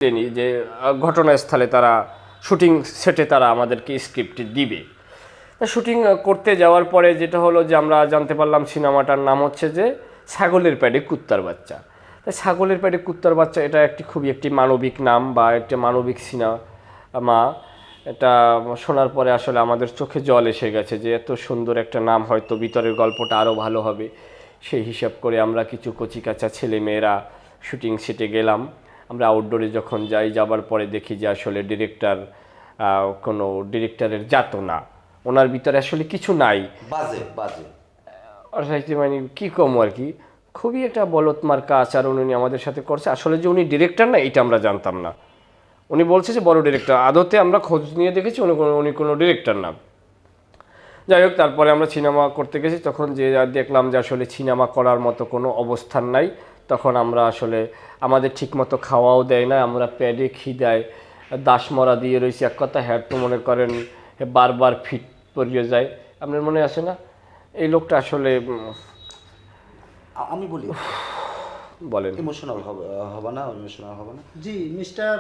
যে ঘটনাস্থলে তারা শুটিং সেটে তারা আমাদেরকে স্ক্রিপ্ট দিবে। শুটিং করতে যাওয়ার পরে যেটা হলো যে আমরা জানতে পারলাম সিনেমাটার নাম হচ্ছে যে ছাগলের প্যাডে কুত্তার বাচ্চা। তাই ছাগলের প্যাডে কুত্তার বাচ্চা এটা খুবই একটি মানবিক নাম বা একটি মানবিক সিনেমা। এটা শোনার পরে আসলে আমাদের চোখে জল এসে গেছে যে এত সুন্দর একটা নাম, হয়তো ভিতরের গল্পটা আরও ভালো হবে। সেই হিসাব করে আমরা কিছু কচিকাঁচা ছেলেমেয়েরা শুটিং সেটে গেলাম। আমরা আউটডোরে যখন যাবার পরে দেখি যে আসলে কোনো ডিরেক্টরের জাত না, ওনার ভিতরে আসলে কিছু নাই, বাজে বাজে মানে কী কম আর কি, খুবই একটা বলৎমার্কা আচরণ উনি আমাদের সাথে করছে। আসলে যে উনি ডিরেক্টর না এটা আমরা জানতাম না। উনি বলছে যে বড় ডিরেক্টর, আদতে আমরা খোঁজ নিয়ে দেখেছি উনি কোনো ডিরেক্টর না। যাই হোক, তারপরে আমরা সিনেমা করতে গেছি, তখন যে দেখলাম যে আসলে সিনেমা করার মতো কোনো অবস্থান নাই। তখন আমরা আসলে আমাদের ঠিকমতো খাওয়াও দেয় না, আমরা প্যাডে খিদায় দাসমরা দিয়ে রয়েছি। এক কথা হ্যাঁ তো মনে করেন বারবার ফিট পড়িয়ে যায়। আপনার মনে আছে না এই লোকটা আসলে আমি বলি বলেন ইমোশনাল হবে না, ইমোশনাল হবে না। জি মিস্টার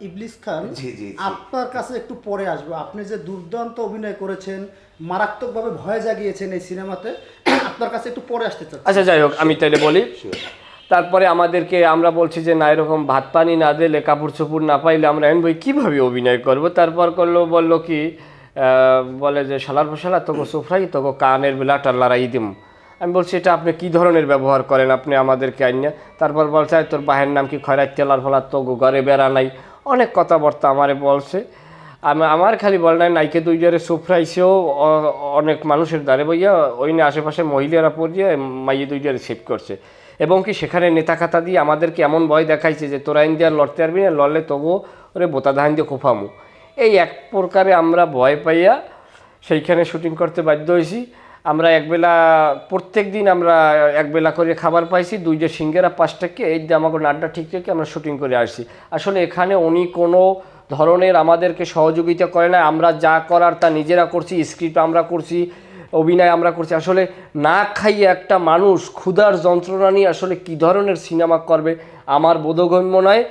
ইবলিস খান, জি জি আপনার কাছে একটু পরে আসবো। আপনি যে দুর্দান্ত অভিনয় করেছেন, মারাত্মকভাবে ভয় জাগিয়েছেন এই সিনেমাতে, আপনার কাছে একটু পরে আসতে চাচ্ছি। আচ্ছা যাই হোক, আমি তাইলে বলি। তারপরে আমরা বলছি যে না, এরকম ভাত পানি না দিলে, কাপড় চোপড় না পাইলে আমরা বই কীভাবে অভিনয় করব। তারপর বললো কি, বলে যে শালার ফসালা তোকে সোফরাই তোকে কানের বেলাটা লড়াই দিম। আমি বলছি এটা আপনি কী ধরনের ব্যবহার করেন আপনি আমাদেরকে আইন। তারপর বলছে তোর বাহের নাম কি খয়রাত তেলার ফলা তো ঘরে বেড়া নাই, অনেক কথাবার্তা আমারে বলছে। আমার খালি বল নাই নাইকে দুই জারে সোফরাইছেও অনেক মানুষের দ্বারে বইয়া ওই আশেপাশে মহিলারা পড়িয়ে মাইয়ে দুই জারে সেভ করছে। এবং কি সেখানে নেতা খাতা দিয়ে আমাদেরকে এমন ভয় দেখাইছে যে তোরা ইন্ডিয়া লড়তে পারবি না, লড়লে তবুও ওরে বোতা ধান দিয়ে কোফামু। এই এক প্রকারে আমরা ভয় পাইয়া সেইখানে শুটিং করতে বাধ্য হয়েছি। আমরা একবেলা, প্রত্যেক দিন আমরা একবেলা করে খাবার পাইছি, 2 সিঙ্গারা 5 টাকা, এই দিয়ে আমাকে নাড্ডা ঠিক রেখে আমরা শুটিং করে আসছি। আসলে এখানে উনি কোনো ধরনের আমাদেরকে সহযোগিতা করে না, আমরা যা করার তা নিজেরা করছি, স্ক্রিপ্ট আমরা করছি, অভিনয় আমরা করছি। আসলে না খাইয়ে একটা মানুষ ক্ষুধার যন্ত্রণা নিয়ে আসলে কী ধরনের সিনেমা করবে আমার বোধগম্য নয়।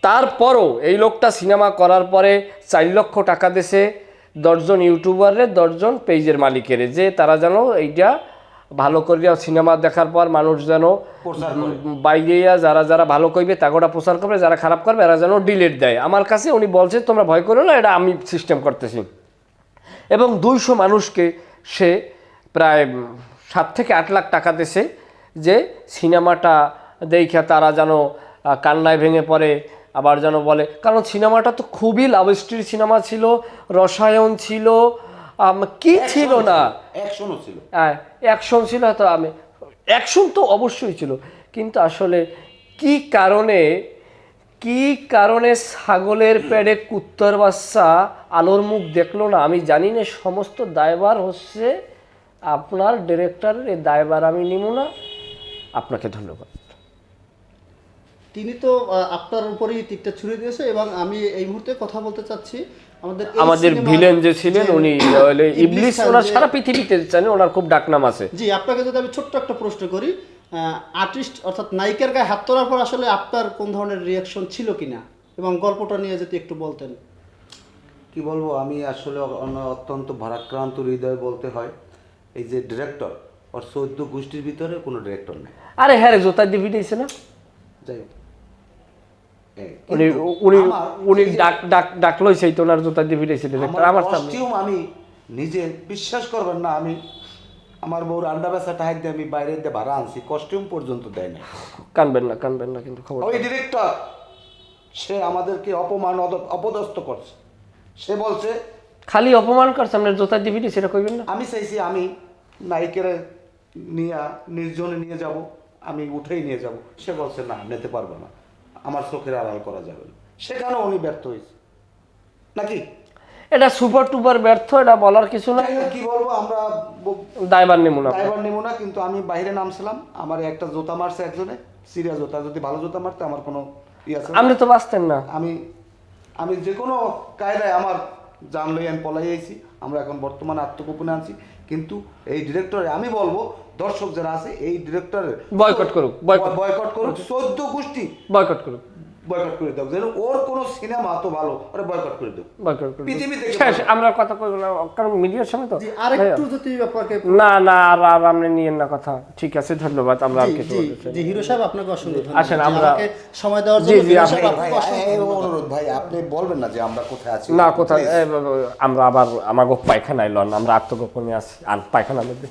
তারপরও এই লোকটা সিনেমা করার পরে 4 লক্ষ টাকা দিয়েছে 10 জন ইউটিউবারের, 10 জন পেজের মালিকের, যে তারা যেন এইটা ভালো করিয়া সিনেমা দেখার পর মানুষ যেন বাইরে যারা ভালো করবে তাগোটা প্রচার করবে, যারা খারাপ করবে এরা যেন ডিলিট দেয়। আমার কাছে উনি বলছে তোমরা ভয় করো না, এটা আমি সিস্টেম করতেছি। এবং 200 মানুষকে সে প্রায় 7 থেকে 8 লাখ টাকা দিয়েছে যে সিনেমাটা দেখে তারা যেন কান্নায় ভেঙে পড়ে, আবার যেন বলে, কারণ সিনেমাটা তো খুবই লাভ স্টোরি সিনেমা ছিল, রসায়ন ছিল, কি ছিল না, অ্যাকশনও ছিল, অ্যাকশন ছিল। তো অ্যাকশন তো অবশ্যই ছিল, কিন্তু আসলে কি কারণে ছাগলের পেটে কুত্তার বাচ্চা আলোর মুখ দেখলো না আমি জানি না। সমস্ত দায়ভার হচ্ছে আপনার ডিরেক্টরের, এই দায়ভার আমি নিব না। আপনাকে ধন্যবাদ। তিনি তো আপনার উপরেই তীরটা ছুড়ে দিয়েছে। এবং আমি এই মুহূর্তে কথা বলতে চাচ্ছি আমাদের ভিলেন যে ছিলেন উনি ইবলিস, ওনার সারা পৃথিবীতে জানেন, ওনার খুব ডাকনাম আছে। জি, আপনাকে যদি আমি ছোট্ট একটা প্রশ্ন করি, আর্টিস্ট অর্থাৎ নায়িকার গায়ে হাত তোলার পর আসলে আপনার কোন ধরনের রিয়াকশন ছিল কিনা, এবং গল্পটা নিয়ে যদি একটু বলতেন। কি বলবো, আমি আসলে অত্যন্ত ভারাক্রান্ত হৃদয় বলতে হয়। এই যে ডিরেক্টর, ওর 14 গোষ্ঠীর ভিতরে কোনো ডিরেক্টর নেই। আরে হ্যাঁ রে, জোতা দিয়ে দিয়েছে না, যাই হোক উনি ডাকলই সেই তো ওনার জোতা দিয়ে দিয়েছে ডিরেক্টর। আমার কস্টিউম আমি নিজে বিশ্বাস করবেন না, আমি আমার বউর আন্ডা বেচা টাইট দিয়ে আমি বাইরে দিয়ে ভাড়া আনছি, কস্টিউম পর্যন্ত দেয় না। কানবেন না কিন্তু খবর, ওই ডিরেক্টর সে আমাদেরকে অপদস্থ করছে। সে বলছে খালি অপমান করছে, আপনার জোতা দিয়ে দিয়েছে, সেটা কইবেন না। আমি চাইছি আমি নায়িকের নিয়ে নির্জনে নিয়ে যাব, আমি উঠেই নিয়ে যাব। সে বলছে না, নিতে পারবে না, আমার চোখের আড়াল করা যাবে না। সেখানে উনি ব্যর্থ হয়েছে নাকি? এটা সুপার টুপার ব্যর্থ, এটা বলার কিছু না। কি বলবো, আমরা দায়ভার নেব না। কিন্তু আমি বাইরে নামছিলাম, আমার একটা জুতা মারছে একজনে, সিরিয়াস জুতা। যদি ভালো জুতা মারতে আমার কোনো আছে, আপনি তো বাঁচতেন না। আমি যে কোনো কায়দায় আমার জান লই আমি পলাই আইছি। আমরা এখন বর্তমানে আত্মগোপনে আছি। কিন্তু এই ডিরেক্টরে আমি বলবো, দর্শক যারা আছে এই ডিরেক্টরের বয়কট করুক 14 গোষ্ঠী বয়কট করুক। বয়কট করে দাও, যেন ওর কোনো সিনেমা তো ভালো ওরা বয়কট করে দাও। বয়কট করে পৃথিবী থেকে শেষ, আমরা কথা কই না, কারণ মিডিয়ার সামনে তো। জি, আরেকটু যদি আপনাকে না না, আর আপনি নিয়েন না কথা। ঠিক আছে, ধন্যবাদ। আমরা আর জি, কিছু জি, বলতে চাই না। জি, হিরো সাহেব আপনাকে অসংখ্য ধন্যবাদ। আসেন, জি, আমরা- আমাকে সময় দেওয়ার জি, জন্য জি, হিরো আপনি- সাহেব ভাই, আপনাকে অসংখ্য ধন্যবাদ। অনুরোধ ভাই, আপনি বলবেন না যে আমরা কোথায় আছি? না কোথায় আমরা আবার আমাকে পায়খানায় লন, আমরা আত্মগোপনে আছি আর পায়খানার মধ্যে